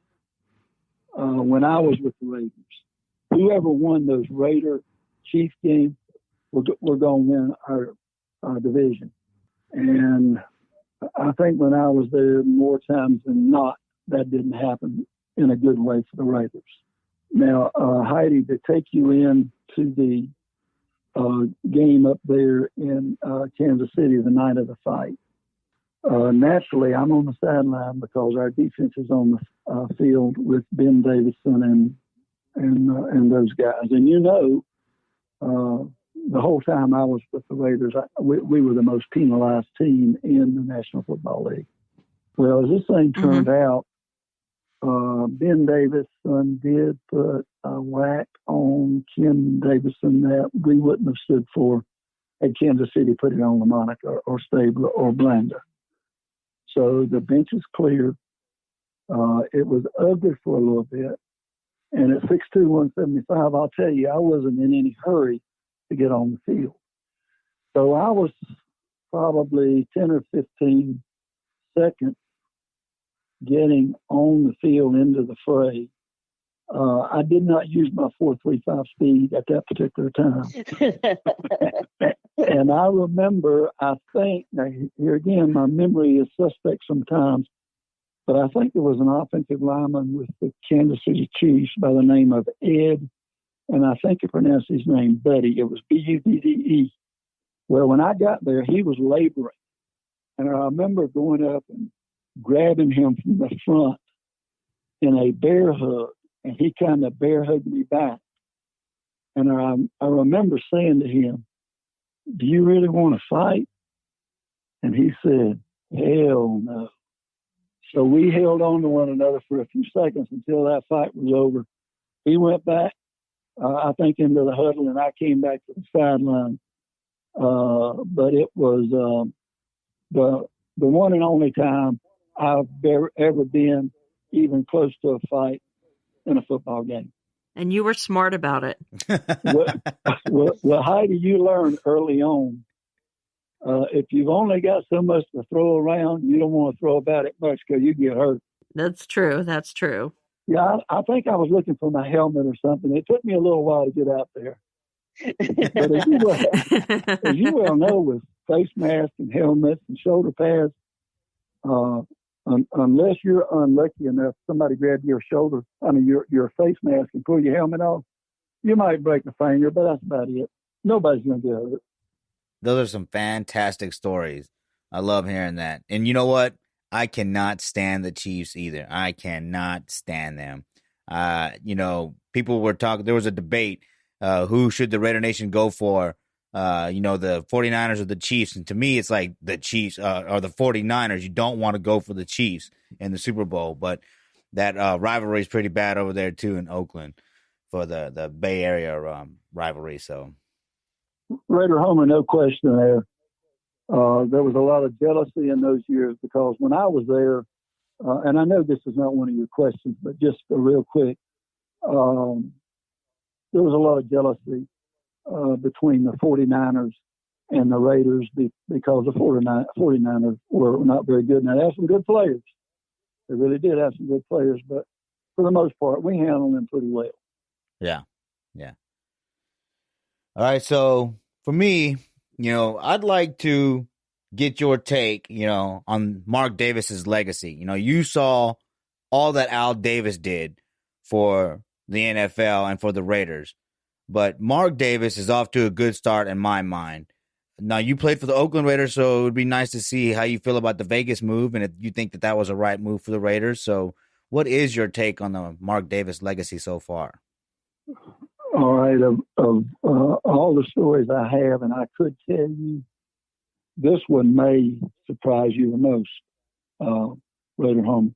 when I was with the Raiders, whoever won those Raider-Chief games, we're going to win our division. And I think when I was there, more times than not, that didn't happen in a good way for the Raiders. Now, Heidi, to take you into the game up there in Kansas City the night of the fight, naturally, I'm on the sideline because our defense is on the field with Ben Davison and those guys. And you know, the whole time I was with the Raiders, we were the most penalized team in the National Football League. Well, as this thing turned out, Ben Davison did put a whack on Ken Davison that we wouldn't have stood for had Kansas City put it on LaMonica or Stabler or Blanda. So the bench is clear. It was ugly for a little bit. And at 6'2", 175, I'll tell you, I wasn't in any hurry to get on the field. So I was probably 10 or 15 seconds getting on the field into the fray. I did not use my 4.35 speed at that particular time. And I remember, I think, now here again, my memory is suspect sometimes, but I think there was an offensive lineman with the Kansas City Chiefs by the name of Ed, and I think he pronounced his name Buddy. It was Budde. Well, when I got there, he was laboring. And I remember going up and grabbing him from the front in a bear hug, and he kind of bear hugged me back. And I remember saying to him, "Do you really want to fight?" And he said, "Hell no." So we held on to one another for a few seconds until that fight was over. He went back, I think, into the huddle, and I came back to the sideline. But it was the one and only time I've ever been even close to a fight in a football game. And you were smart about it. Well, Heidi, you learned early on, if you've only got so much to throw around, you don't want to throw about it much because you get hurt. That's true. That's true. Yeah, I think I was looking for my helmet or something. It took me a little while to get out there. But as you well know, with face masks and helmets and shoulder pads, unless you're unlucky enough, somebody grab your shoulder, your face mask and pull your helmet off, you might break a finger, but that's about it. Nobody's going to get hurt. Those are some fantastic stories. I love hearing that. And you know what? I cannot stand the Chiefs either. I cannot stand them. People were talking, there was a debate, who should the Raider Nation go for? The 49ers or the Chiefs. And to me, it's like the Chiefs or the 49ers. You don't want to go for the Chiefs in the Super Bowl. But that rivalry is pretty bad over there, too, in Oakland for the Bay Area rivalry. So, Raider Homer, no question there. There was a lot of jealousy in those years because when I was there, and I know this is not one of your questions, but just real quick, there was a lot of jealousy between the 49ers and the Raiders because the 49ers were not very good. Now, they have some good players. They really did have some good players, but for the most part, we handled them pretty well. Yeah. All right, so for me, I'd like to get your take, on Mark Davis's legacy. You saw all that Al Davis did for the NFL and for the Raiders. But Mark Davis is off to a good start in my mind. Now, you played for the Oakland Raiders, so it would be nice to see how you feel about the Vegas move and if you think that was a right move for the Raiders. So what is your take on the Mark Davis legacy so far? All right. Of all the stories I have, and I could tell you, this one may surprise you the most, Raider Home.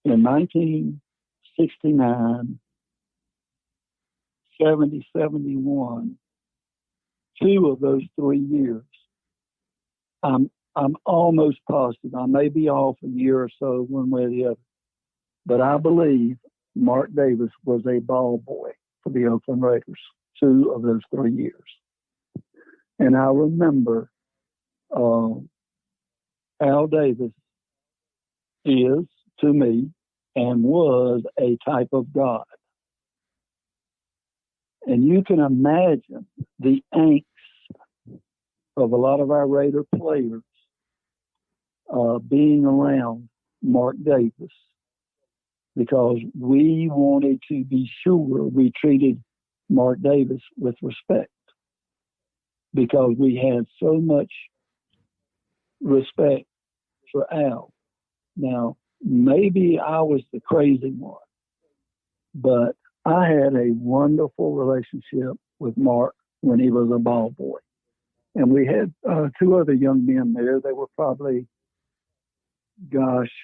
In 1969, 70, 71, 2 of those 3 years, I'm almost positive. I may be off a year or so, one way or the other, but I believe Mark Davis was a ball boy for the Oakland Raiders 2 of those 3 years. And I remember Al Davis is, to me, and was a type of God. And you can imagine the angst of a lot of our Raider players being around Mark Davis because we wanted to be sure we treated Mark Davis with respect because we had so much respect for Al. Now, maybe I was the crazy one, but I had a wonderful relationship with Mark when he was a ball boy. And we had 2 other young men there. They were probably,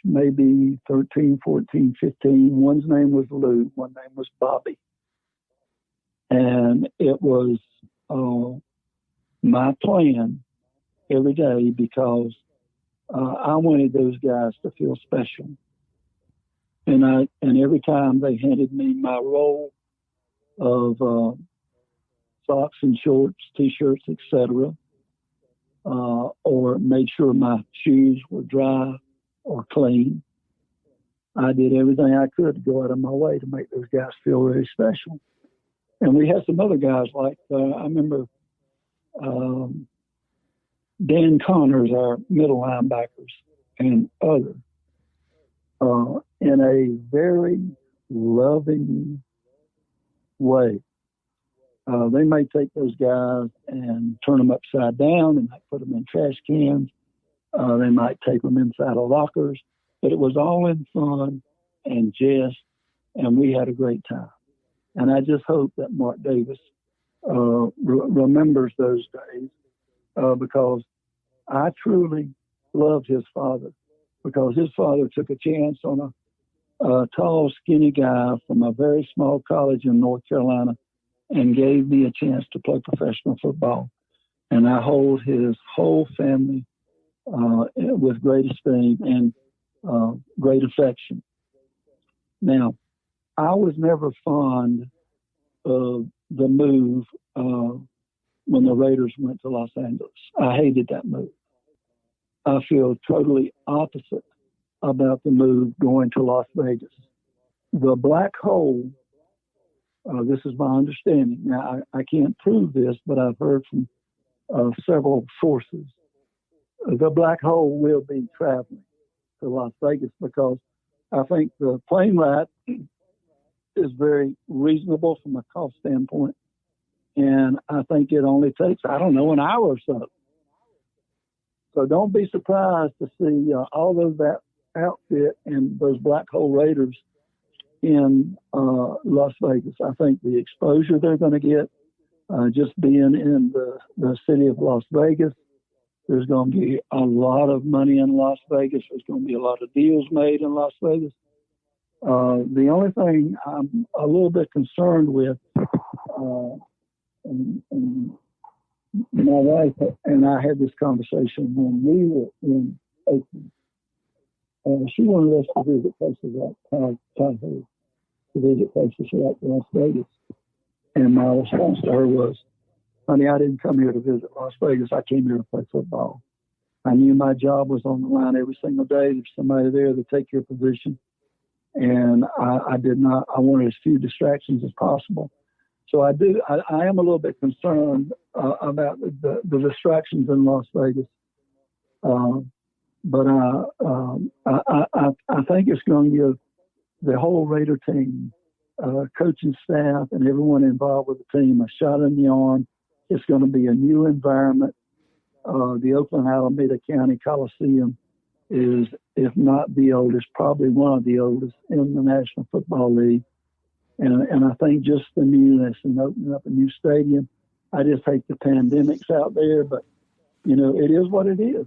maybe 13, 14, 15. One's name was Lou. One name was Bobby. And it was my plan every day because I wanted those guys to feel special. And every time they handed me my roll of socks and shorts, T-shirts, etc., or made sure my shoes were dry or clean, I did everything I could to go out of my way to make those guys feel really special. And we had some other guys like, I remember Dan Connors, our middle linebackers, and others, in a very loving way. They may take those guys and turn them upside down and put them in trash cans. They might take them inside of lockers, but it was all in fun and jest, and we had a great time. And I just hope that Mark Davis remembers those days because I truly loved his father because his father took a chance on a tall, skinny guy from a very small college in North Carolina and gave me a chance to play professional football. And I hold his whole family with great esteem and great affection. Now, I was never fond of the move when the Raiders went to Los Angeles. I hated that move. I feel totally opposite about the move going to Las Vegas. The black hole, this is my understanding. Now, I can't prove this, but I've heard from several sources. the black hole will be traveling to Las Vegas because I think the plane ride is very reasonable from a cost standpoint. And I think it only takes, I don't know, an hour or so. So don't be surprised to see all of that outfit and those black hole Raiders in Las Vegas. I think the exposure they're going to get, just being in the city of Las Vegas, there's going to be a lot of money in Las Vegas. There's going to be a lot of deals made in Las Vegas. The only thing I'm a little bit concerned with, and my wife and I had this conversation when we were in Oakland. She wanted us to visit places like Tahoe, to visit places like Las Vegas. And my response to her was, honey, I didn't come here to visit Las Vegas. I came here to play football. I knew my job was on the line every single day. There's somebody there to take your position. And I wanted as few distractions as possible. So I am a little bit concerned about the distractions in Las Vegas. But I think it's going to give the whole Raider team, coaching staff, and everyone involved with the team a shot in the arm. It's going to be a new environment. The Oakland Alameda County Coliseum is, if not the oldest, probably one of the oldest in the National Football League. And I think just the newness and opening up a new stadium, I just hate the pandemics out there, but, it is what it is.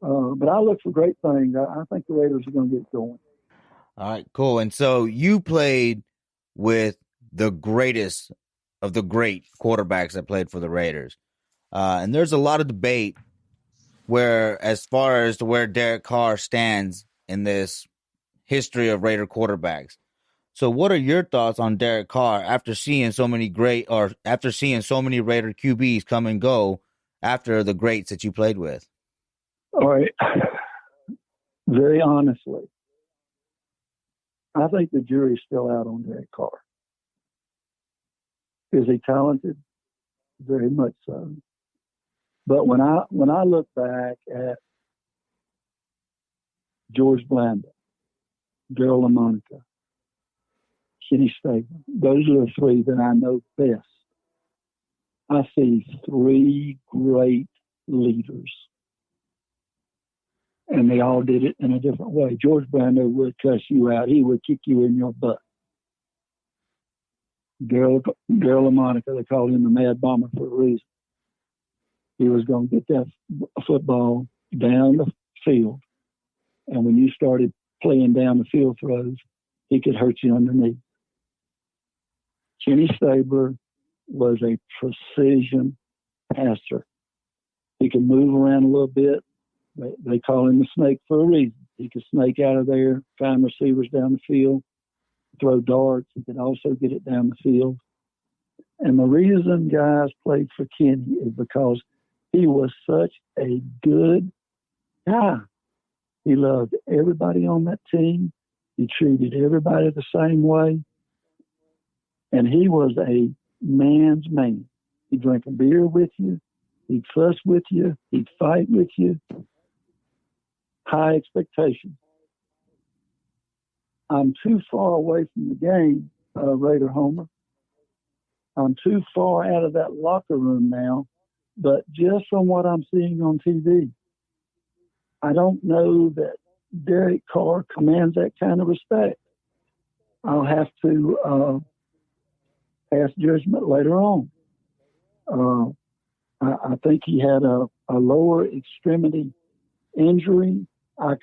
But I look for great things. I think the Raiders are going to get going. All right, cool. And so you played with the greatest of the great quarterbacks that played for the Raiders. And there's a lot of debate as far as to where Derek Carr stands in this history of Raider quarterbacks. So what are your thoughts on Derek Carr after seeing so many Raider QBs come and go after the greats that you played with? All right. Very honestly, I think the jury's still out on Derek Carr. Is he talented? Very much so. But when I look back at George Blanda, Daryl LaMonica, Kenny Stabler, those are the three that I know best. I see three great leaders. And they all did it in a different way. George Blanda would cuss you out. He would kick you in your butt. Daryl LaMonica, they called him the Mad Bomber for a reason. He was going to get that football down the field. And when you started playing down the field throws, he could hurt you underneath. Kenny Stabler was a precision passer. He could move around a little bit. They call him the snake for a reason. He could snake out of there, find receivers down the field, throw darts. He could also get it down the field. And the reason guys played for Kenny is because he was such a good guy. He loved everybody on that team. He treated everybody the same way. And he was a man's man. He'd drink a beer with you. He'd fuss with you. He'd fight with you. High expectations. I'm too far away from the game, Raider Homer. I'm too far out of that locker room now. But just from what I'm seeing on TV, I don't know that Derek Carr commands that kind of respect. I'll have to pass judgment later on. I think he had a lower extremity injury. I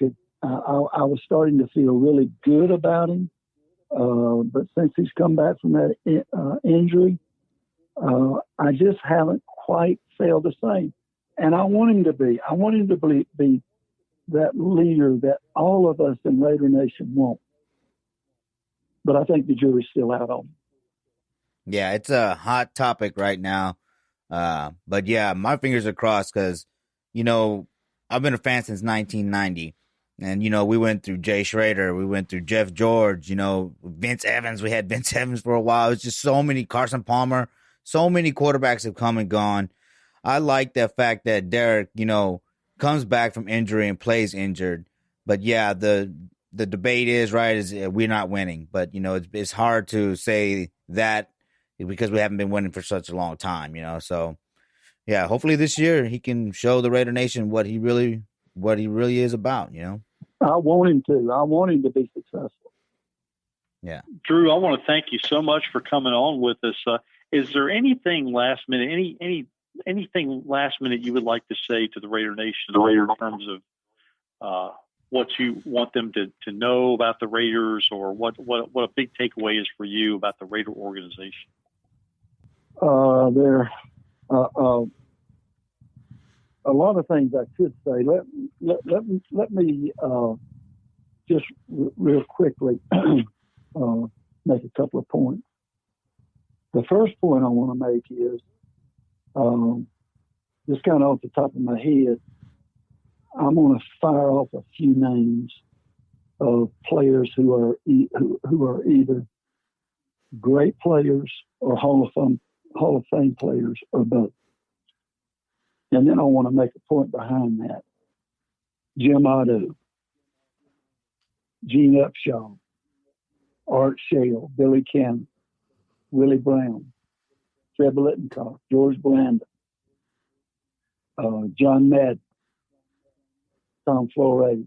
was starting to feel really good about him. But since he's come back from that injury, I just haven't quite felt the same. And I want him to be. I want him to be that leader that all of us in Raider Nation want. But I think the jury's still out on him. Yeah, it's a hot topic right now. But yeah, my fingers are crossed because, I've been a fan since 1990. And, we went through Jay Schrader. We went through Jeff George, Vince Evans. We had Vince Evans for a while. It's just so many, Carson Palmer. So many quarterbacks have come and gone. I like the fact that Derek, comes back from injury and plays injured. But yeah, the debate is we're not winning. But it's hard to say that because we haven't been winning for such a long time. So yeah, hopefully this year he can show the Raider Nation what he really is about. I want him to. I want him to be successful. Yeah. Drew, I want to thank you so much for coming on with us. Is there anything last minute, anything last minute you would like to say to the Raider Nation in terms of what you want them to know about the Raiders, or what a big takeaway is for you about the Raider organization? There a lot of things I could say. Let me just real quickly make a couple of points. The first point I want to make is just kind of off the top of my head, I'm going to fire off a few names of players who are either great players or Hall of Fame players, or both. And then I want to make a point behind that. Jim Otto, Gene Upshaw, Art Shale, Billy Cannon, Willie Brown, Fred Biletnikoff, George Blanda, John Madden, Tom Flores,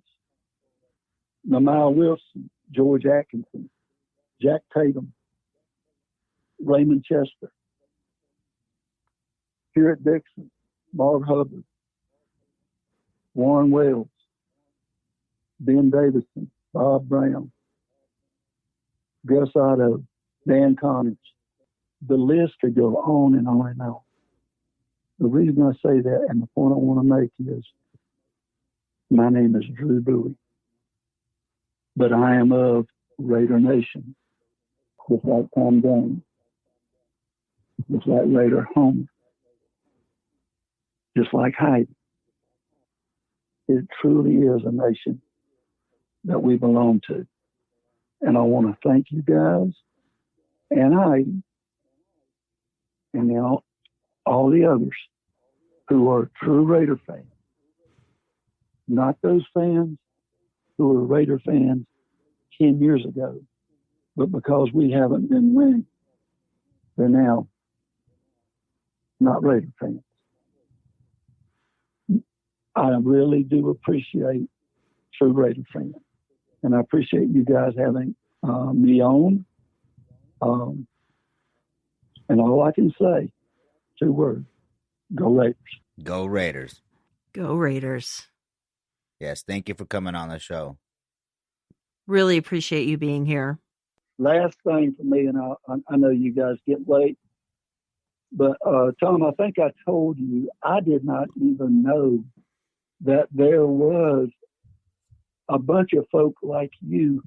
Namile Wilson, George Atkinson, Jack Tatum, Raymond Chester, Garrett Dixon, Marv Hubbard, Warren Wells, Ben Davison, Bob Brown, Gus Otto, Dan Connors. The list could go on and on and on. The reason I say that, and the point I want to make, is my name is Drew Buie, but I am of Raider Nation, just like Tom Jones, just like Raider Homer, just like Heidi. It truly is a nation that we belong to. And I want to thank you guys and Heidi and now all the others who are true Raider fans. Not those fans who were Raider fans 10 years ago, but because we haven't been winning, they're now not Raider fans. I really do appreciate true Raider fans. And I appreciate you guys having me on. And all I can say, 2 words, go Raiders. Go Raiders. Go Raiders. Yes, thank you for coming on the show. Really appreciate you being here. Last thing for me, and I know you guys get late, but Tom, I think I told you, I did not even know that there was a bunch of folk like you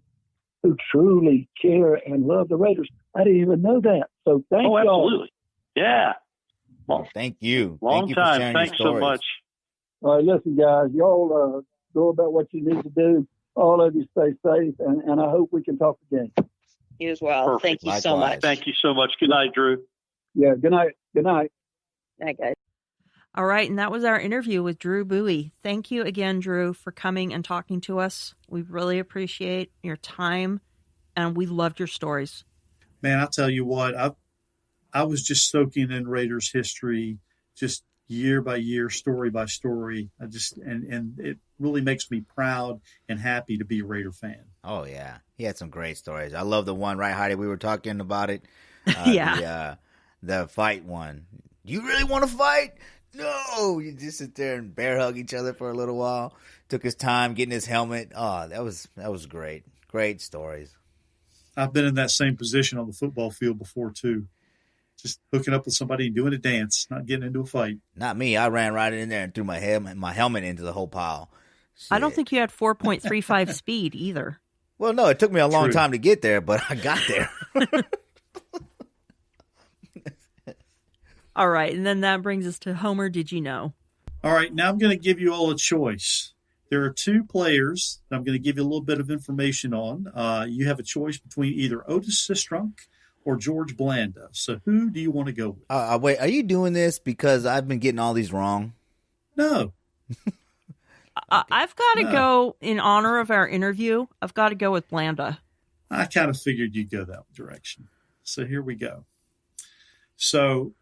who truly care and love the Raiders. I didn't even know that. So thank you. Oh, absolutely. Yeah. Well, thank you. Long thank you time. for sharing Thanks your so stories. much. All right, listen, guys, y'all go about what you need to do. All of you stay safe, and I hope we can talk again. You as well. Perfect. Thank you so Likewise. much. Thank you so much. Good night, Drew. Yeah, good night. Good night. Night, guys. All right, and that was our interview with Drew Buie. Thank you again, Drew, for coming and talking to us. We really appreciate your time, and we loved your stories. Man, I'll tell you what, I was just soaking in Raiders history, just year by year, story by story. And it really makes me proud and happy to be a Raider fan. Oh, yeah. He had some great stories. I love the one, right, Heidi? We were talking about it. Yeah. The fight one. You really want to fight? No. You just sit there and bear hug each other for a little while. Took his time getting his helmet. Oh, that was great. Great stories. I've been in that same position on the football field before, too. Just hooking up with somebody and doing a dance, not getting into a fight. Not me. I ran right in there and threw my helmet into the whole pile. Shit. I don't think you had 4.35 speed either. Well, no, it took me a long True. time to get there, but I got there. All right, and then that brings us to Homer Did You Know? All right, now I'm going to give you all a choice. There are 2 players that I'm going to give you a little bit of information on. You have a choice between either Otis Sistrunk or George Blanda. So who do you want to go with? Wait, are you doing this because I've been getting all these wrong? No. I've got to go, in honor of our interview, I've got to go with Blanda. I kind of figured you'd go that direction. So here we go. So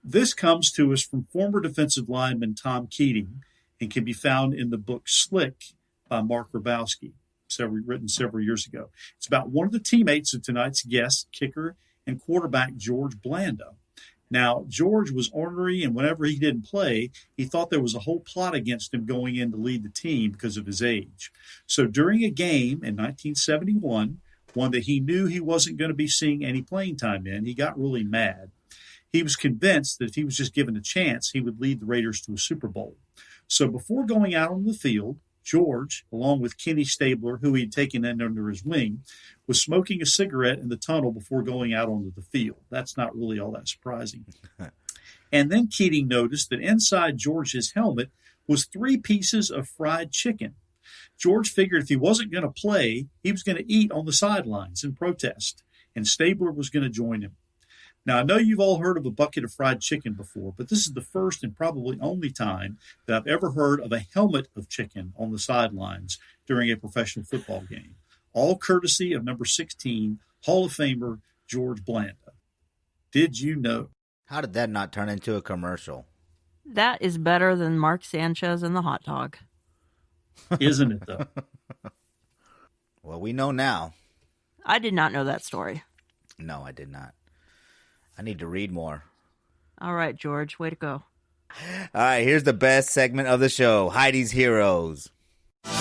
this comes to us from former defensive lineman Tom Keating and can be found in the book Slick by Mark Grabowski, written several years ago. It's about one of the teammates of tonight's guest, kicker and quarterback George Blanda. Now, George was ornery, and whenever he didn't play, he thought there was a whole plot against him going in to lead the team because of his age. So during a game in 1971, one that he knew he wasn't going to be seeing any playing time in, he got really mad. He was convinced that if he was just given a chance, he would lead the Raiders to a Super Bowl. So before going out on the field, George, along with Kenny Stabler, who he'd taken in under his wing, was smoking a cigarette in the tunnel before going out onto the field. That's not really all that surprising. And then Keating noticed that inside George's helmet was 3 pieces of fried chicken. George figured if he wasn't going to play, he was going to eat on the sidelines in protest, and Stabler was going to join him. Now, I know you've all heard of a bucket of fried chicken before, but this is the first and probably only time that I've ever heard of a helmet of chicken on the sidelines during a professional football game. All courtesy of number 16, Hall of Famer George Blanda. Did you know? How did that not turn into a commercial? That is better than Mark Sanchez and the hot dog. Isn't it, though? Well, we know now. I did not know that story. No, I did not. I need to read more. All right, George, way to go. All right, here's the best segment of the show, Heidi's Heroes. Believe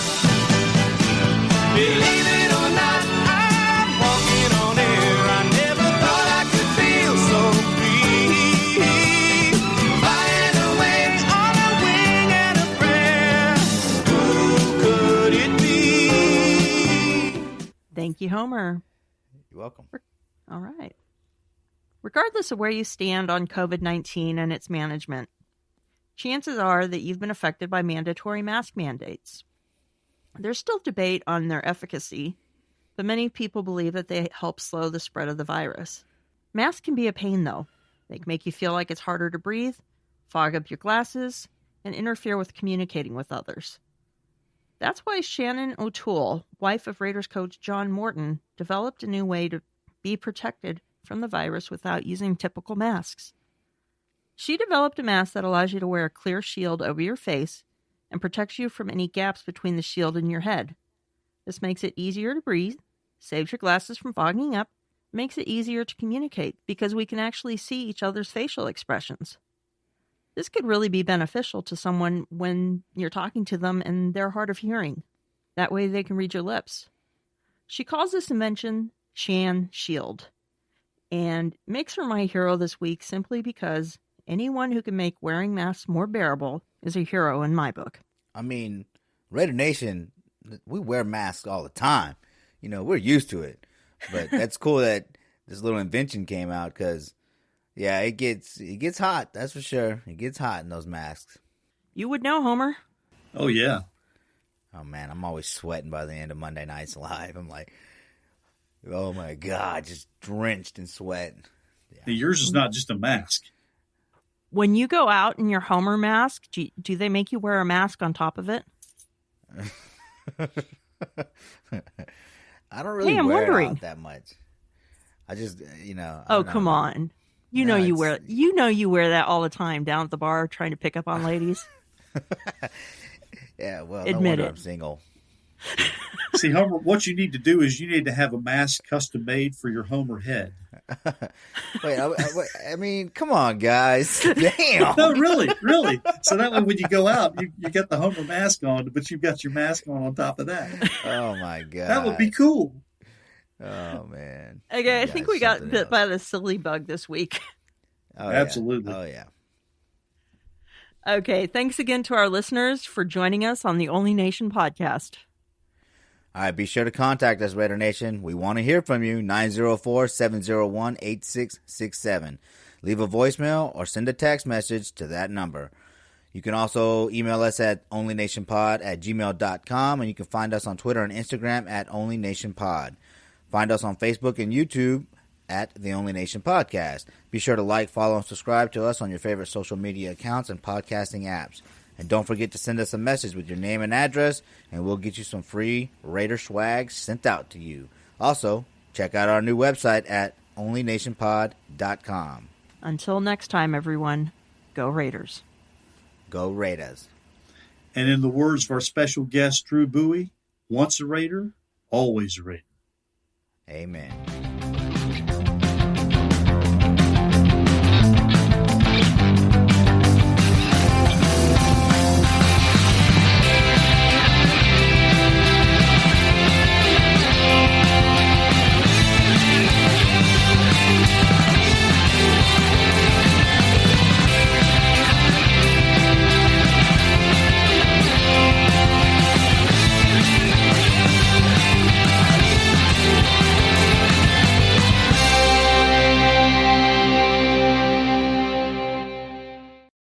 it or not, I'm walking on air. I never thought I could feel so free. Flying away on a wing and a prayer. Who could it be? Thank you, Homer. You're welcome. All right. Regardless of where you stand on COVID-19 and its management, chances are that you've been affected by mandatory mask mandates. There's still debate on their efficacy, but many people believe that they help slow the spread of the virus. Masks can be a pain, though. They can make you feel like it's harder to breathe, fog up your glasses, and interfere with communicating with others. That's why Shannon O'Toole, wife of Raiders coach John Morton, developed a new way to be protected from the virus without using typical masks. She developed a mask that allows you to wear a clear shield over your face and protects you from any gaps between the shield and your head. This makes it easier to breathe, saves your glasses from fogging up, makes it easier to communicate because we can actually see each other's facial expressions. This could really be beneficial to someone when you're talking to them and they're hard of hearing. That way they can read your lips. She calls this invention Shan Shield, and makes her my hero this week simply because anyone who can make wearing masks more bearable is a hero in my book. I mean, Raider Nation, we wear masks all the time. You know, we're used to it. But that's cool that this little invention came out because, yeah, it gets hot. That's for sure. It gets hot in those masks. You would know, Homer. Oh, yeah. Oh, man, I'm always sweating by the end of Monday Nights Live. I'm like, oh, my God, just drenched in sweat. Yeah. Now, yours is not just a mask. When you go out in your Homer mask, do they make you wear a mask on top of it? I don't really I'm wear wondering. it out that much. I just, you know. Oh, come on. You know you wear that all the time down at the bar trying to pick up on ladies. Yeah, well, Admit no wonder it. I'm single. See, Homer, what you need to do is you need to have a mask custom made for your Homer head. Wait, I mean, come on, guys. Damn. No, really. So that way when you go out, you get the Homer mask on, but you've got your mask on top of that. Oh, my God. That would be cool. Oh, man. Okay, I think we got bit else. by the silly bug this week. Oh, Absolutely. Yeah. Oh, yeah. Okay, thanks again to our listeners for joining us on the Only Nation podcast. All right, be sure to contact us, Raider Nation. We want to hear from you, 904-701-8667. Leave a voicemail or send a text message to that number. You can also email us at onlynationpod@gmail.com, and you can find us on Twitter and Instagram at onlynationpod. Find us on Facebook and YouTube at The Only Nation Podcast. Be sure to like, follow, and subscribe to us on your favorite social media accounts and podcasting apps. And don't forget to send us a message with your name and address, and we'll get you some free Raider swag sent out to you. Also, check out our new website at onlynationpod.com. Until next time, everyone, go Raiders. Go Raiders. And in the words of our special guest, Drew Buie, once a Raider, always a Raider. Amen.